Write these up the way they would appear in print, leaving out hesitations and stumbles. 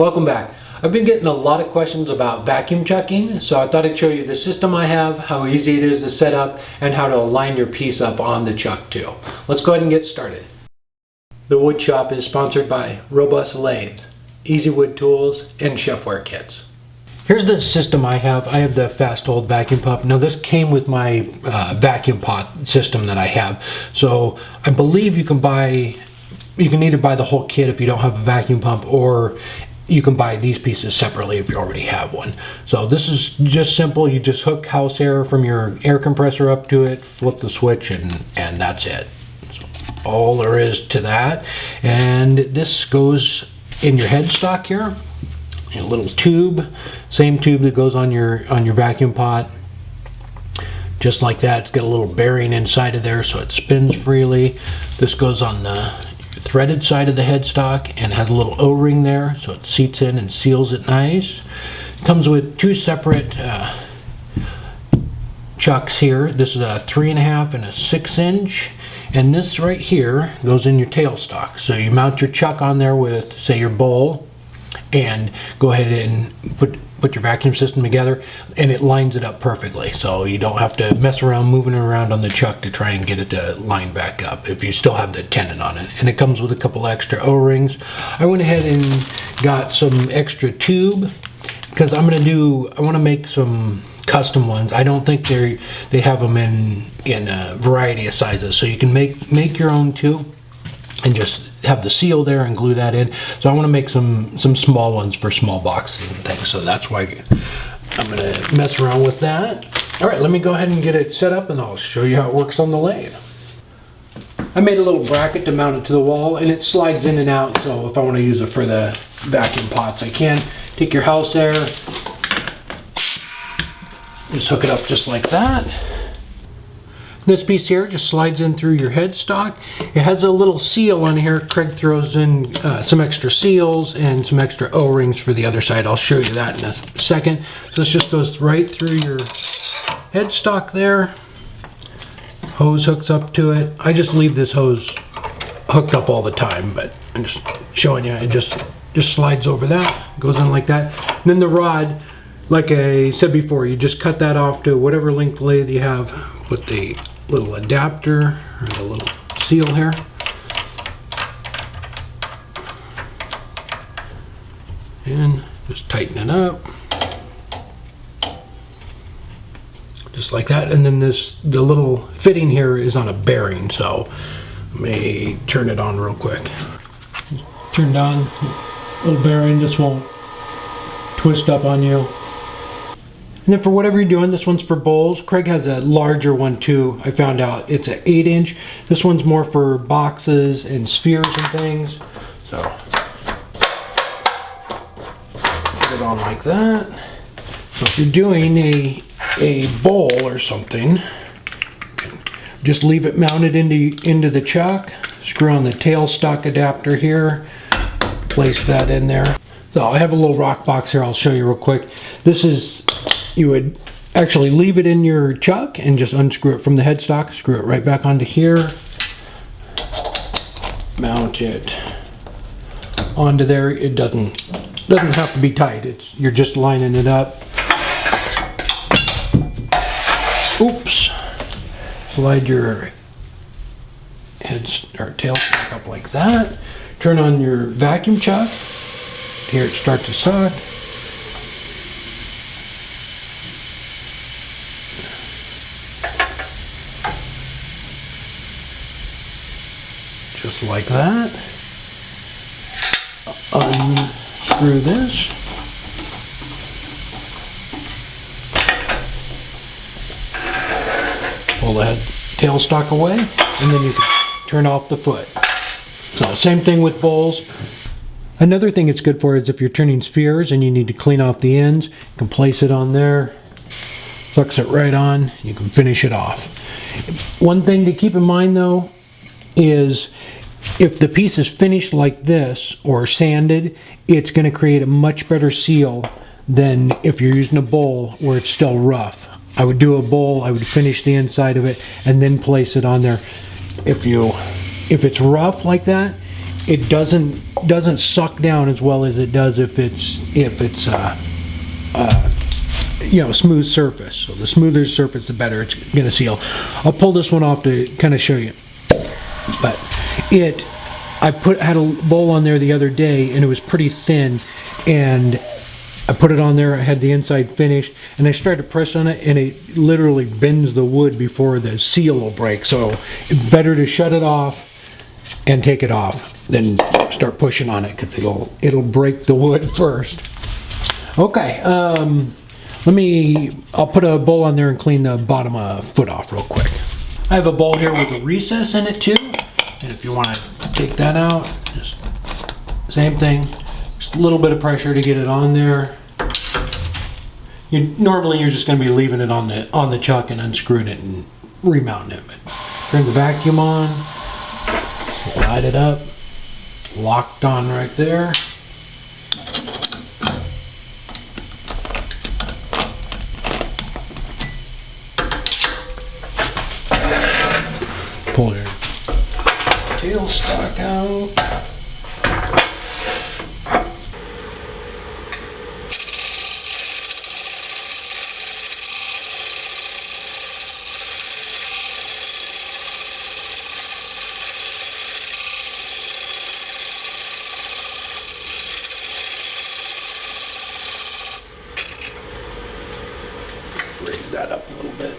Welcome back. I've been getting a lot of questions about vacuum chucking, so I thought I'd show you the system I have, how easy it is to set up, and how to align your piece up on the chuck too. Let's go ahead and get started. The Wood Shop is sponsored by Robust Lathe, Easy Wood Tools, and Chefware Kits. Here's the system I have. I have the fast hold vacuum pump. Now this came with my vacuum pot system that I have. So I believe you can either buy the whole kit if you don't have a vacuum pump, or you can buy these pieces separately if you already have one. So this is just simple. You just hook house air from your air compressor up to it, flip the switch, and that's it. So all there is to that. And this goes in your headstock here. A little tube, same tube that goes on your vacuum pot. Just like that. It's got a little bearing inside of there so it spins freely. This goes on the threaded side of the headstock and has a little O-ring there so it seats in and seals it nice. Comes with two separate chucks here. This is a 3.5 and a 6-inch, and this right here goes in your tailstock. So you mount your chuck on there with, say, your bowl, and go ahead and put your vacuum system together, and it lines it up perfectly, so you don't have to mess around moving it around on the chuck to try and get it to line back up if you still have the tenon on it. And it comes with a couple extra O-rings. I went ahead and got some extra tube because I want to make some custom ones. I don't think they have them in a variety of sizes, so you can make your own too, and just have the seal there and glue that in. So I want to make some small ones for small boxes and things, so that's why I'm going to mess around with that. Alright, let me go ahead and get it set up and I'll show you how it works on the lathe. I made a little bracket to mount it to the wall, and it slides in and out, so if I want to use it for the vacuum pots I can. Take your house air, just hook it up just like that. This piece here just slides in through your headstock. It has a little seal on here. Craig throws in some extra seals and some extra O-rings for the other side. I'll show you that in a second. So this just goes right through your headstock there. Hose hooks up to it. I just leave this hose hooked up all the time, but I'm just showing you. It just slides over that, goes in like that. And then the rod, like I said before, you just cut that off to whatever length lathe you have. Put the little adapter or the little seal here. And just tighten it up. Just like that. And then the little fitting here is on a bearing, so let me turn it on real quick. Turned on, little bearing. This won't twist up on you. And then for whatever you're doing, this one's for bowls. Craig has a larger one too. I found out it's an 8-inch. This one's more for boxes and spheres and things. So put it on like that. So if you're doing a bowl or something, just leave it mounted into the chuck. Screw on the tailstock adapter here. Place that in there. So I have a little rock box here. I'll show you real quick. This is, you would actually leave it in your chuck and just unscrew it from the headstock, screw it right back onto here, mount it onto there. It doesn't have to be tight. You're just lining it up. Oops. Slide your tailstock up like that. Turn on your vacuum chuck. Here it starts to suck. Just like that. Unscrew this. Pull the tailstock away, and then you can turn off the foot. So same thing with bowls. Another thing it's good for is if you're turning spheres and you need to clean off the ends, you can place it on there, sucks it right on, you can finish it off. One thing to keep in mind though is if the piece is finished like this or sanded, it's going to create a much better seal than if you're using a bowl where it's still rough. I would do a bowl, I would finish the inside of it and then place it on there. If it's rough like that, it doesn't doesn't suck down as well as it does if it's you know, smooth surface. So the smoother the surface, the better it's going to seal. I'll pull this one off to kind of show you. But I had a bowl on there the other day, and it was pretty thin, and I put it on there. I had the inside finished, and I started to press on it, and it literally bends the wood before the seal will break. So it's better to shut it off and take it off than start pushing on it, because it'll break the wood first. Okay. I'll put a bowl on there and clean the bottom foot off real quick. I have a bowl here with a recess in it too, and if you want to take that out, just same thing, just a little bit of pressure to get it on there. Normally you're just going to be leaving it on the chuck and unscrewing it and remounting it. But turn the vacuum on, light it up, locked on right there. Pull your tailstock out. Raise that up a little bit.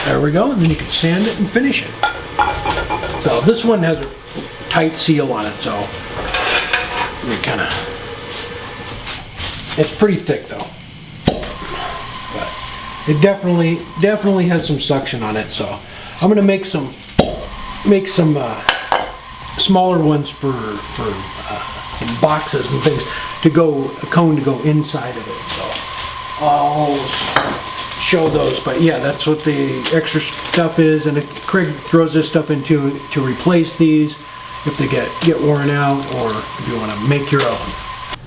There we go, and then you can sand it and finish it. So this one has a tight seal on it, so it's pretty thick though. But it definitely has some suction on it. So I'm gonna make some smaller ones for some boxes and things to go, a cone to go inside of it. So I'll show those, but yeah, that's what the extra stuff is, and Craig throws this stuff into to replace these if they get worn out, or if you want to make your own.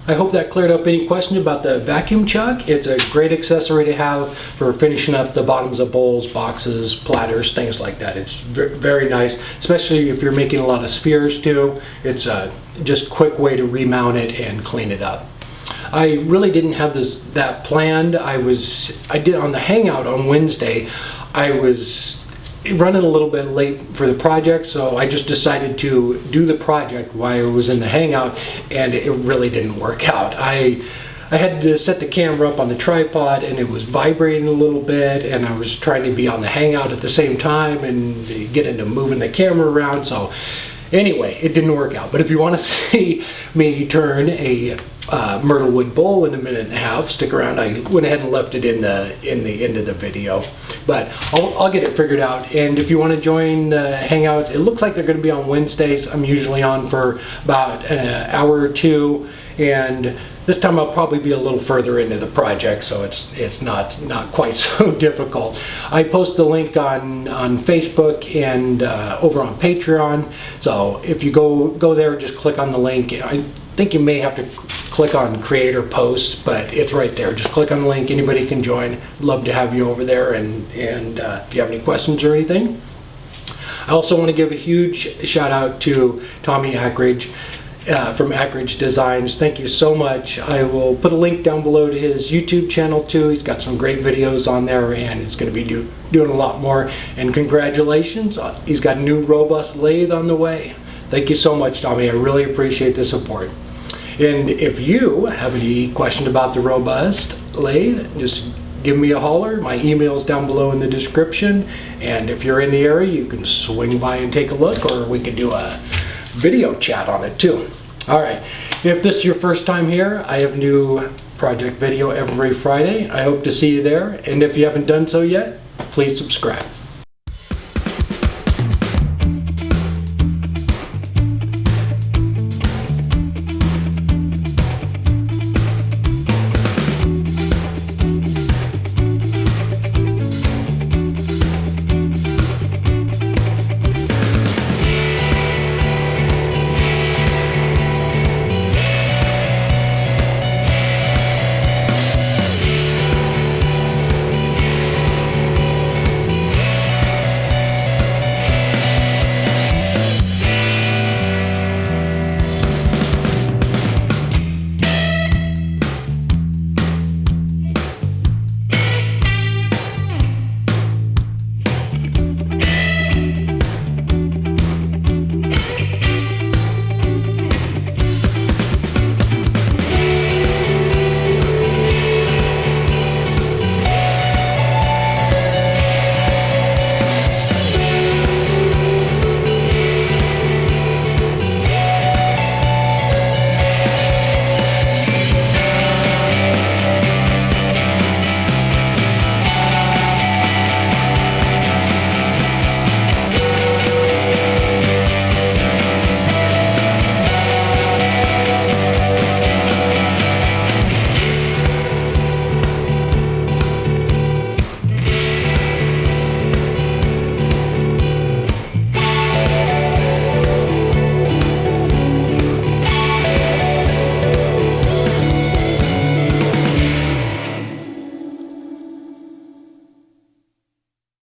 I hope that cleared up any question about the vacuum chuck. It's a great accessory to have for finishing up the bottoms of bowls, boxes, platters, things like that. It's very nice, especially if you're making a lot of spheres too. It's a just quick way to remount it and clean it up. I really didn't have that planned. I did on the hangout on Wednesday. I was running a little bit late for the project, so I just decided to do the project while I was in the hangout, and it really didn't work out. I had to set the camera up on the tripod, and it was vibrating a little bit, and I was trying to be on the hangout at the same time and get into moving the camera around. So anyway, it didn't work out. But if you want to see me turn a myrtle wood bowl in a minute and a half, stick around. I went ahead and left it in the end of the video, but I'll get it figured out. And if you want to join the hangouts, it looks like they're going to be on Wednesdays. I'm usually on for about an hour or two, and this time I'll probably be a little further into the project, so it's not quite so difficult. I post the link on Facebook and over on Patreon. So if you go there, just click on the link. I think you may have to click on create or post, but it's right there. Just click on the link. Anybody can join. Love to have you over there, and if you have any questions or anything. I also want to give a huge shout out to Tommy Akridge from Akridge Designs. Thank you so much. I will put a link down below to his YouTube channel too. He's got some great videos on there, and he's going to be doing a lot more. And congratulations, he's got a new robust lathe on the way. Thank you so much, Tommy. I really appreciate the support. And if you have any question about the robust lathe, just give me a holler. My email is down below in the description. And if you're in the area, you can swing by and take a look, or we can do a video chat on it too. All right. If this is your first time here, I have new project video every Friday. I hope to see you there, and if you haven't done so yet, please subscribe.